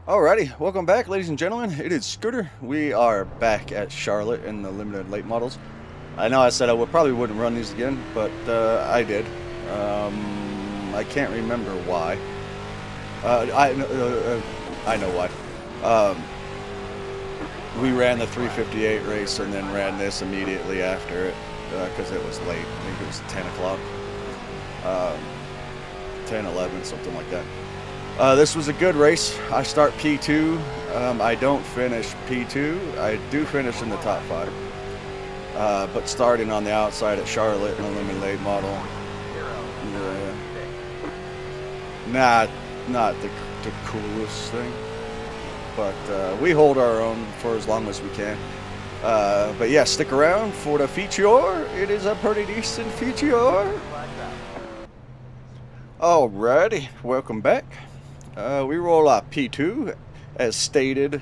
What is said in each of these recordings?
Alrighty, welcome back, ladies and gentlemen. It is Scooter. We are back at Charlotte in the limited late models. I know I said probably wouldn't run these again, but I did. I can't remember why. I know why. Um, we ran the 358 race and then ran this immediately after it because it was late. I think it was 10 o'clock, um, 10, 11, something like that. This was a good race. I start P2. I don't finish P2. I do finish in the top 5. But starting on the outside at Charlotte in a limited late model. Not the coolest thing. But we hold our own for as long as we can. But yeah, stick around for the feature. It is a pretty decent feature. Alrighty, welcome back. We roll P2 as stated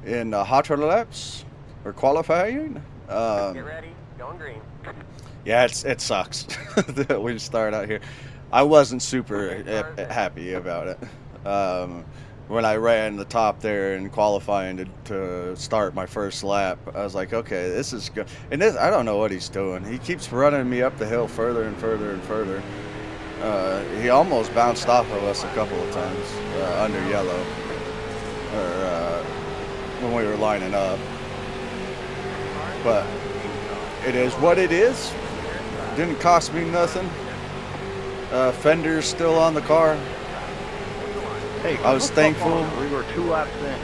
in hot laps or qualifying. Get ready, going green. Yeah, it sucks that we start out here. I wasn't super happy about it. When I ran the top there in qualifying to start my first lap, I was like, okay, this is good. And this, I don't know what he's doing. He keeps running me up the hill further and further and further. He almost bounced off of us a couple of times under yellow, or when we were lining up. But it is what it is. Didn't cost me nothing. Fender's still on the car. Hey, I was thankful. We were 2 laps in.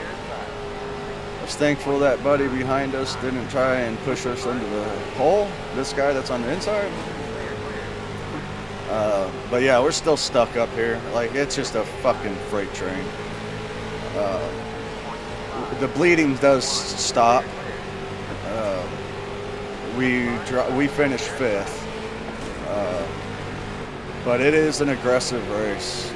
I was thankful that buddy behind us didn't try and push us into the hole. This guy that's on the inside. But yeah, we're still stuck up here. Like, it's just a fucking freight train. The bleeding does stop. We finished 5th. But it is an aggressive race.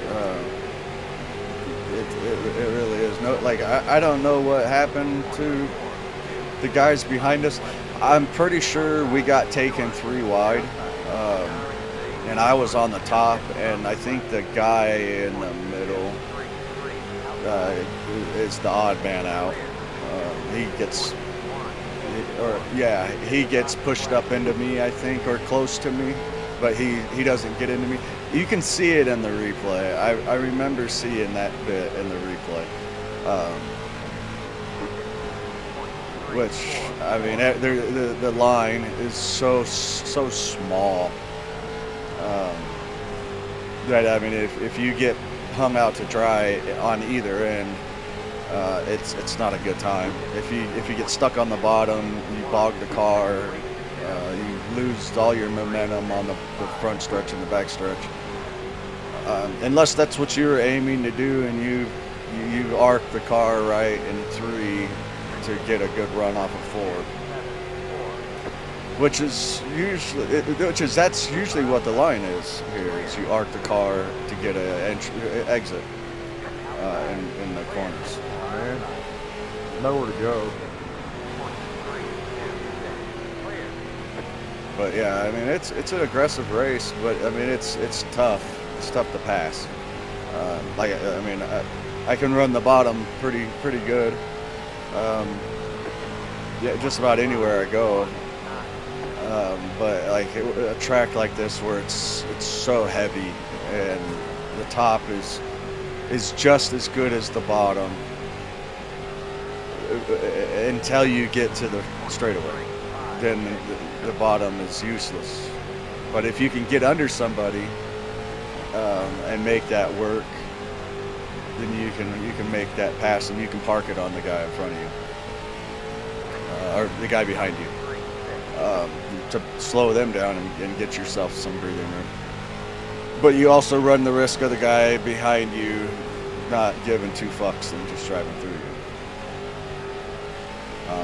It really is. No, like, I don't know what happened to the guys behind us. I'm pretty sure we got taken 3 wide. And I was on the top, and I think the guy in the middle is the odd man out. He gets pushed up into me, I think, or close to me, but he doesn't get into me. You can see it in the replay. I remember seeing that bit in the replay. Which, I mean, the line is so small. That, I mean, if you get hung out to dry on either end, it's not a good time. If you get stuck on the bottom, you bog the car, you lose all your momentum on the front stretch and the back stretch. Unless that's what you're aiming to do, and you arc the car right in 3 to get a good run off of 4. That's usually what the line is here. Is you arc the car to get an exit in the corners. Man, nowhere to go. But yeah, I mean, it's an aggressive race, but I mean it's tough. It's tough to pass. I can run the bottom pretty good. Yeah, just about anywhere I go. But like a track like this where it's so heavy and the top is just as good as the bottom until you get to the straightaway, then the bottom is useless. But if you can get under somebody and make that work, then you can make that pass and you can park it on the guy in front of you or the guy behind you. To slow them down and get yourself some breathing room. But you also run the risk of the guy behind you not giving 2 fucks and just driving through you.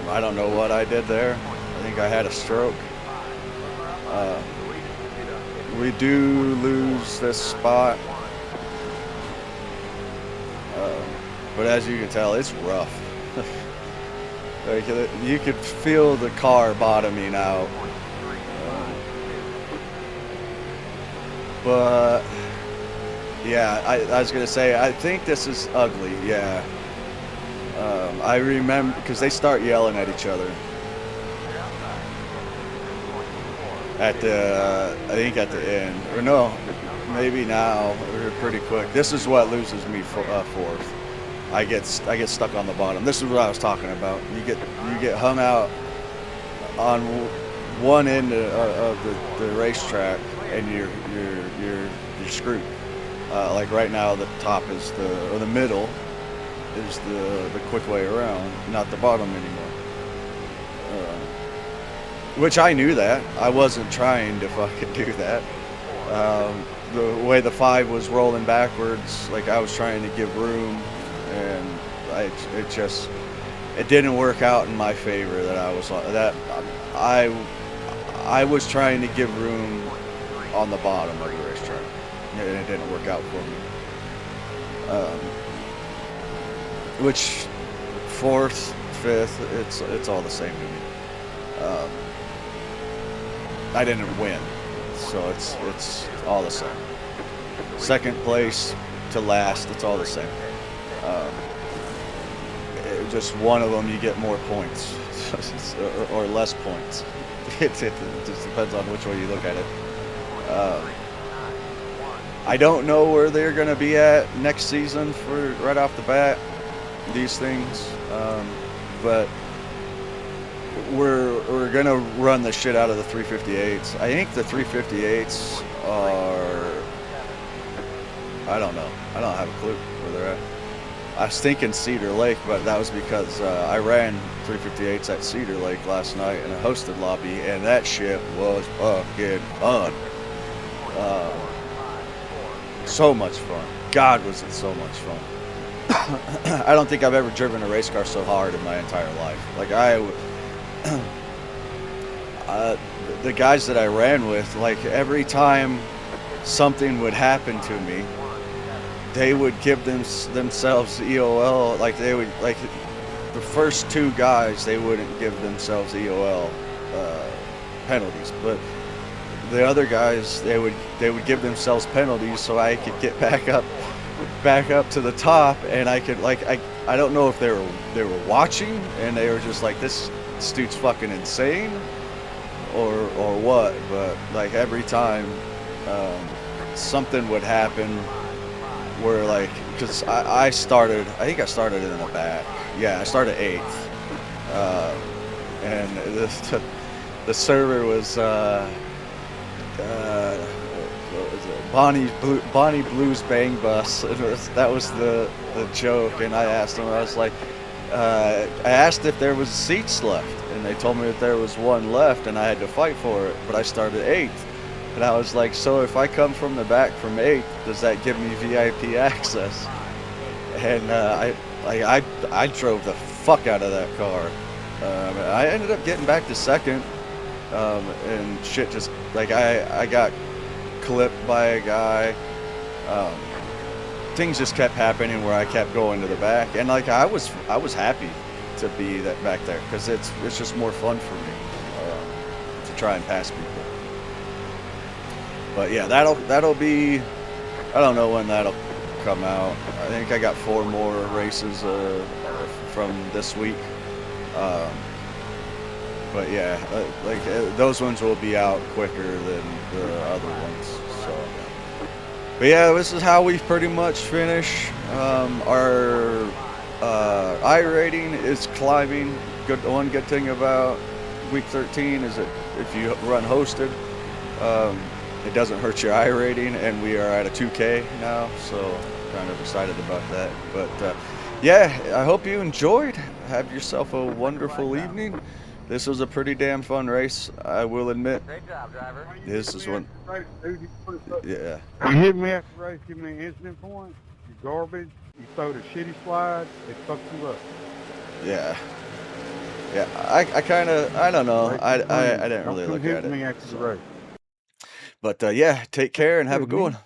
I don't know what I did there. I think I had a stroke. We do lose this spot. But as you can tell, it's rough. Like, you could feel the car bottoming out. But Yeah, I was gonna say, I think this is ugly. Yeah. I remember because they start yelling at each other at the, I think at the end, or no, maybe now, or pretty quick. This is what loses me fourth. I get stuck on the bottom. This is what I was talking about. You get hung out on one end of the racetrack, and you're screwed. Like right now, the top is the middle is the quick way around, not the bottom anymore. Which I knew that. I wasn't trying to fucking do that. The way the 5 was rolling backwards, like I was trying to give room, and it didn't work out in my favor. I was trying to give room on the bottom of the racetrack, and it didn't work out for me. Which 4th, 5th, it's all the same to me. I didn't win, so it's all the same. 2nd place to last, it's all the same. Just one of them, you get more points or less points. It just depends on which way you look at it. I don't know where they're going to be at next season for right off the bat, these things, but we're gonna run the shit out of the 358s. I think the 358s are, I don't know. I don't have a clue where they're at. I was thinking Cedar Lake, but that was because I ran 358s at Cedar Lake last night in a hosted lobby, and that shit was fucking fun. So much fun. God, was it so much fun. I don't think I've ever driven a race car so hard in my entire life. Like the guys that I ran with, like every time something would happen to me, they would give themselves EOL. Like they would, like the first 2 guys, they wouldn't give themselves EOL penalties, but the other guys, they would give themselves penalties so I could get back up to the top, and I could, like, I don't know if they were watching and they were just like, this dude's fucking insane or what, but like every time something would happen where, like, because I think I started in the back. Yeah, I started 8th, and the server was what was it? Bonnie Blues Bang Bus. That was the joke, and I asked them. I was like, I asked if there was seats left, and they told me that there was one left, and I had to fight for it. But I started 8th, and I was like, so if I come from the back from 8th, does that give me VIP access? And I drove the fuck out of that car. I ended up getting back to 2nd. And shit, just like I got clipped by a guy. Things just kept happening where I kept going to the back, and like I was happy to be back there because it's just more fun for me to try and pass people. But yeah, that'll be, I don't know when that'll come out. I think I got 4 more races from this week. But yeah, like those ones will be out quicker than the other ones. So, but yeah, this is how we pretty much finish. Our iRating is climbing. One good thing about week 13 is that if you run hosted, it doesn't hurt your iRating, and we are at a 2K now, so kind of excited about that. But yeah, I hope you enjoyed. Have yourself a wonderful evening. This was a pretty damn fun race, I will admit. Great job, driver. This is one. Yeah. You hit me after the race, give me an incident point. You garbage. You throw the shitty slide. It fucks you up. Yeah. Yeah. I kind of, I don't know. I didn't really look at it. Me after the race. But yeah, take care and have a good one.